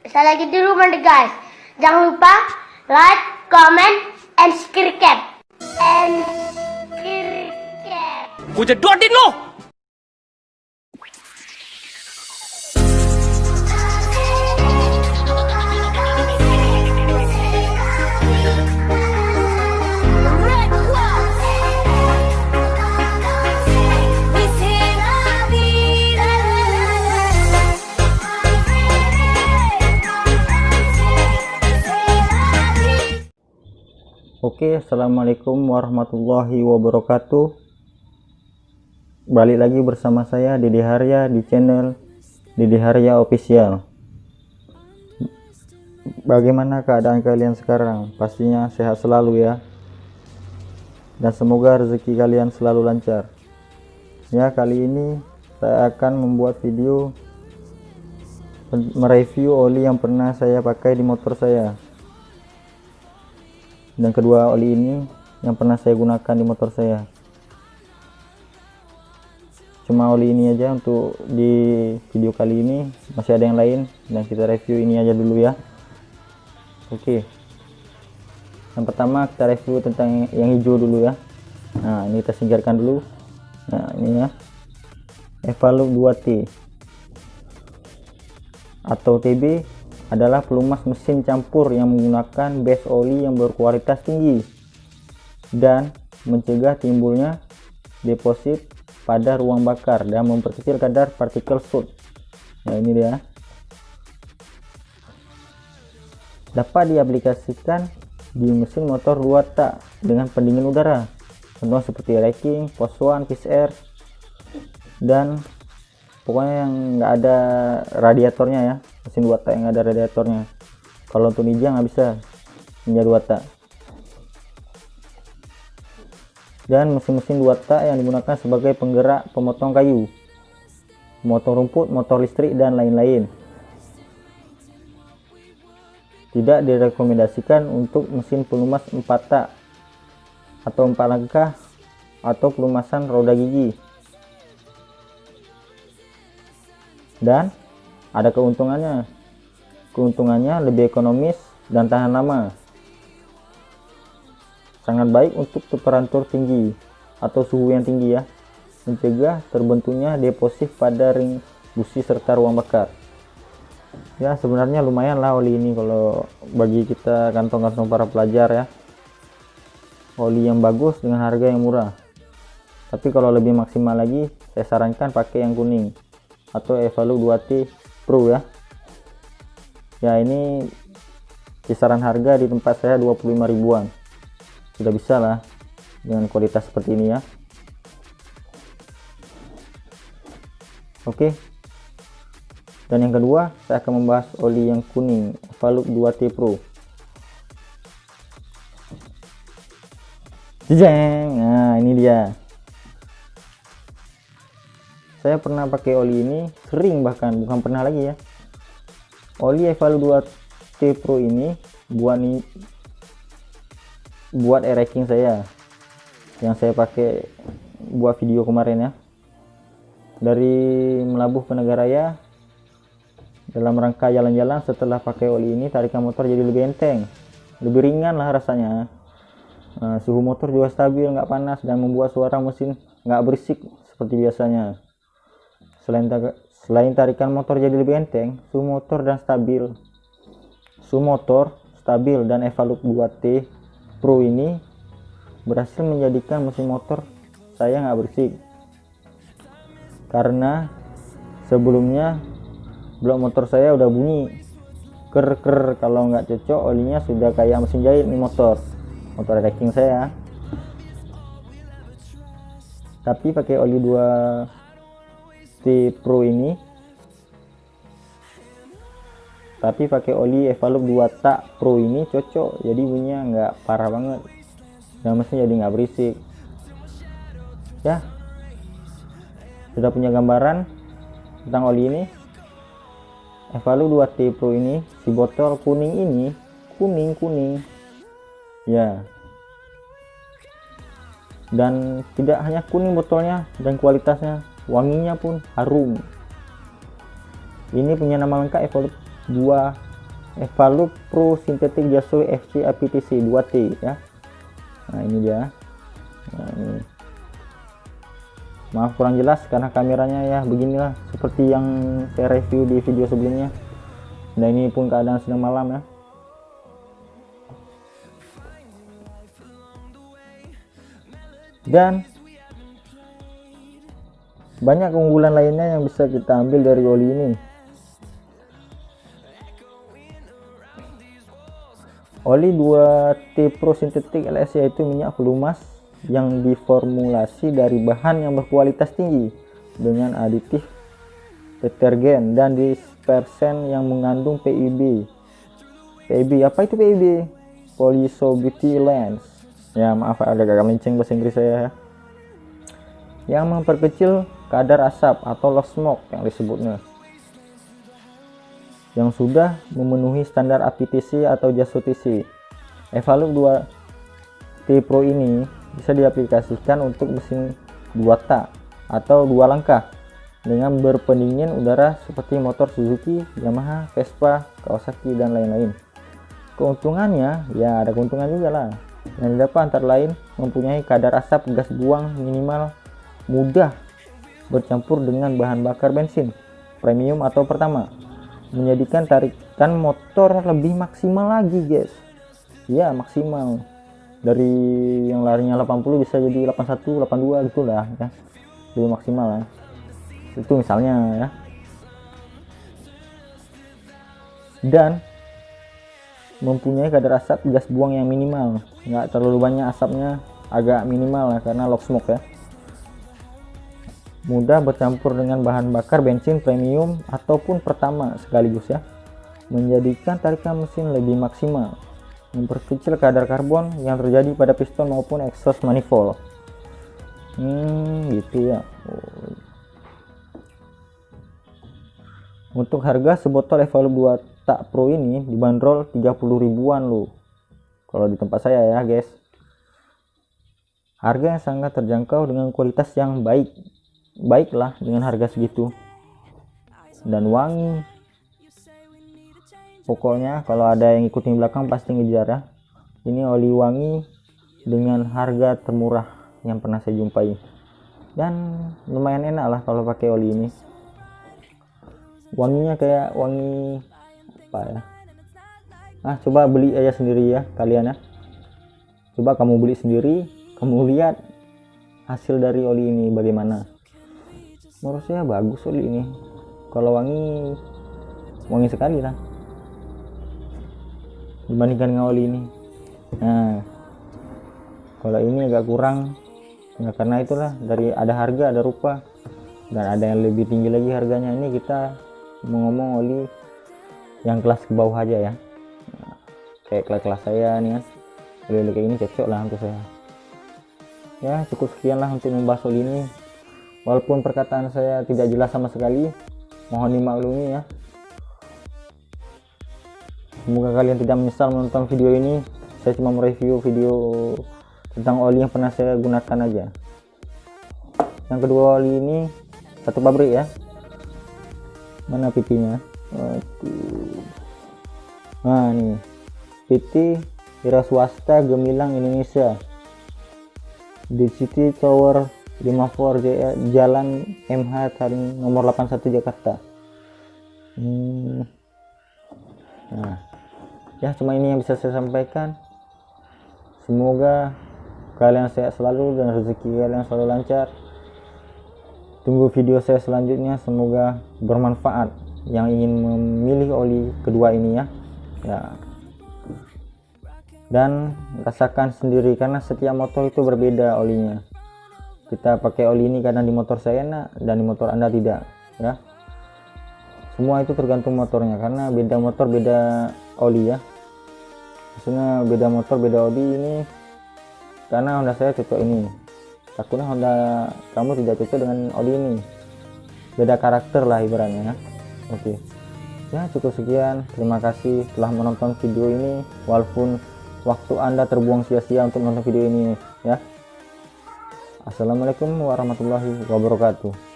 Saya lagi di rumah deh guys. Jangan lupa like, comment, and subscribe. Gue jedotin lo! Oke, assalamualaikum warahmatullahi wabarakatuh. Balik lagi bersama saya Dede Harya di channel Dede Harya Official. Bagaimana keadaan kalian sekarang? Pastinya sehat selalu ya. Dan semoga rezeki kalian selalu lancar. Ya, kali ini saya akan membuat video mereview oli yang pernah saya pakai di motor saya. Dan kedua oli ini yang pernah saya gunakan di motor saya. Cuma oli ini aja untuk di video kali ini, masih ada yang lain dan kita review ini aja dulu ya. Oke, yang pertama kita review tentang yang hijau dulu ya. Nah, ini kita singkirkan dulu. Nah, ini ya, Evalup 2T atau TB adalah pelumas mesin campur yang menggunakan base oli yang berkualitas tinggi dan mencegah timbulnya deposit pada ruang bakar dan memperkecil kadar partikel soot. Nah, ini dia. Dapat diaplikasikan di mesin motor 2 tak dengan pendingin udara, contoh seperti racking, post-one, fish air, dan pokoknya yang enggak ada radiatornya ya, mesin 2 tak yang ada radiatornya. Kalau untuk Ninja nggak bisa, Ninja 2 tak. Dan mesin-mesin 2 tak yang digunakan sebagai penggerak pemotong kayu, motor rumput, motor listrik, dan lain-lain. Tidak direkomendasikan untuk mesin pelumas 4 tak atau 4 langkah atau pelumasan roda gigi. Dan ada keuntungannya lebih ekonomis dan tahan lama. Sangat baik untuk temperatur tinggi atau suhu yang tinggi ya, mencegah terbentuknya deposit pada ring busi serta ruang bakar. Ya, sebenarnya lumayan lah oli ini kalau bagi kita kantong-kantong para pelajar ya. Oli yang bagus dengan harga yang murah. Tapi kalau lebih maksimal lagi, saya sarankan pakai yang kuning atau Evalup 2T Pro ya. Ya, ini kisaran harga di tempat saya 25 ribuan. Sudah bisa lah dengan kualitas seperti ini ya. Oke. Dan yang kedua, saya akan membahas oli yang kuning Evalup 2T Pro. Jeng. Nah, ini dia. Saya pernah pakai oli ini, sering bahkan, bukan pernah lagi ya. Oli Evalup 2T Pro ini buat e-racking saya yang saya pakai buat video kemarin ya. Dari Melabuh ke Nagaraya dalam rangka jalan-jalan, setelah pakai oli ini tarikan motor jadi lebih enteng, lebih ringan lah rasanya. Nah, suhu motor juga stabil, nggak panas, dan membuat suara mesin nggak berisik seperti biasanya. Selain tarikan motor jadi lebih enteng, suhu motor stabil dan Evalup 2T Pro ini berhasil menjadikan mesin motor saya nggak berisik. Karena sebelumnya blok motor saya udah bunyi ker, kalau nggak cocok olinya sudah kayak mesin jahit nih motor racking saya. Tapi pakai oli 2T Pro ini, tapi pakai oli Evalup 2 tak Pro ini cocok, jadi bunyinya nggak parah banget dan mesin jadi nggak berisik ya. Sudah punya gambaran tentang oli ini. Evalup 2T Pro ini, si botol kuning ini, kuning ya, dan tidak hanya kuning botolnya dan kualitasnya, wanginya pun harum. Ini punya nama lengkap Evalup 2 Evalup Pro Synthetic Jasui FC APTC 2T ya. Nah ini dia. Nah, ini. Maaf kurang jelas karena kameranya ya beginilah seperti yang saya review di video sebelumnya. Dan ini pun keadaan sedang malam ya. Dan banyak keunggulan lainnya yang bisa kita ambil dari oli ini. Oli 2T Pro Synthetic LS yaitu minyak pelumas yang diformulasi dari bahan yang berkualitas tinggi dengan aditif detergen dan dispersen yang mengandung PIB. PIB apa itu PIB? Polyisobutylene. Ya maaf agak melenceng bahasa Inggris saya ya. Yang memperkecil kadar asap atau low smoke yang disebutnya. Yang sudah memenuhi standar APTC atau JASU-TC. Evalup 2T Pro ini bisa diaplikasikan untuk mesin 2 tak atau 2 langkah dengan berpendingin udara seperti motor Suzuki, Yamaha, Vespa, Kawasaki dan lain-lain. Keuntungannya ya ada keuntungan juga lah. Yang didapat antara lain mempunyai kadar asap gas buang minimal, mudah bercampur dengan bahan bakar bensin premium atau pertama, menjadikan tarikan motor lebih maksimal lagi guys. Ya maksimal, dari yang larinya 80 bisa jadi 81, 82 gitu lah ya, lebih maksimal lah. Itu misalnya ya. Dan mempunyai kadar asap gas buang yang minimal, nggak terlalu banyak asapnya, agak minimal ya karena low smoke ya. Mudah bercampur dengan bahan bakar bensin premium ataupun pertama sekaligus ya, menjadikan tarikan mesin lebih maksimal, memperkecil kadar karbon yang terjadi pada piston maupun exhaust manifold. Gitu ya. Untuk harga sebotol Evalup 2 tak Pro ini dibanderol 30 ribuan loh kalau di tempat saya ya guys. Harga yang sangat terjangkau dengan kualitas yang baiklah dengan harga segitu, dan wangi. Pokoknya kalau ada yang ikutin belakang pasti ngejar ya. Ini oli wangi dengan harga termurah yang pernah saya jumpai, dan lumayan enak lah kalau pakai oli ini. Wanginya kayak wangi apa ya, coba beli aja sendiri ya kalian ya. Coba kamu beli sendiri, kamu lihat hasil dari oli ini bagaimana. Menurut saya bagus oli ini. Kalau wangi sekali lah dibandingkan dengan oli ini. Nah kalau ini agak kurang ya, karena itulah dari ada harga ada rupa, dan ada yang lebih tinggi lagi harganya. Ini kita mau ngomong oli yang kelas ke bawah aja ya. Nah, kayak kelas saya nih ya, oli kayak ini cocok lah untuk saya ya. Cukup sekian lah untuk membahas oli ini. Walaupun perkataan saya tidak jelas sama sekali, mohon dimaklumi ya. Semoga kalian tidak menyesal menonton video ini. Saya cuma mereview video tentang oli yang pernah saya gunakan aja. Yang kedua oli ini satu pabrik ya. Mana PT-nya? Nah nih, PT Wira Swasta Gemilang Indonesia, di City Tower 54 Jalan MH Taring nomor 81 Jakarta. Nah ya, cuma ini yang bisa saya sampaikan. Semoga kalian sehat selalu dan rezeki kalian selalu lancar. Tunggu video saya selanjutnya, semoga bermanfaat yang ingin memilih oli kedua ini ya. Dan rasakan sendiri karena setiap motor itu berbeda olinya. Kita pakai oli ini karena di motor saya enak dan di motor Anda tidak ya. Semua itu tergantung motornya, karena beda motor beda oli ya. Maksudnya beda motor beda oli ini, karena Honda saya cocok ini, takutnya Honda kamu tidak cocok dengan oli ini. Beda karakter lah ibaratnya ya. Oke ya, cukup sekian. Terima kasih telah menonton video ini, walaupun waktu Anda terbuang sia-sia untuk menonton video ini ya. Assalamualaikum warahmatullahi wabarakatuh.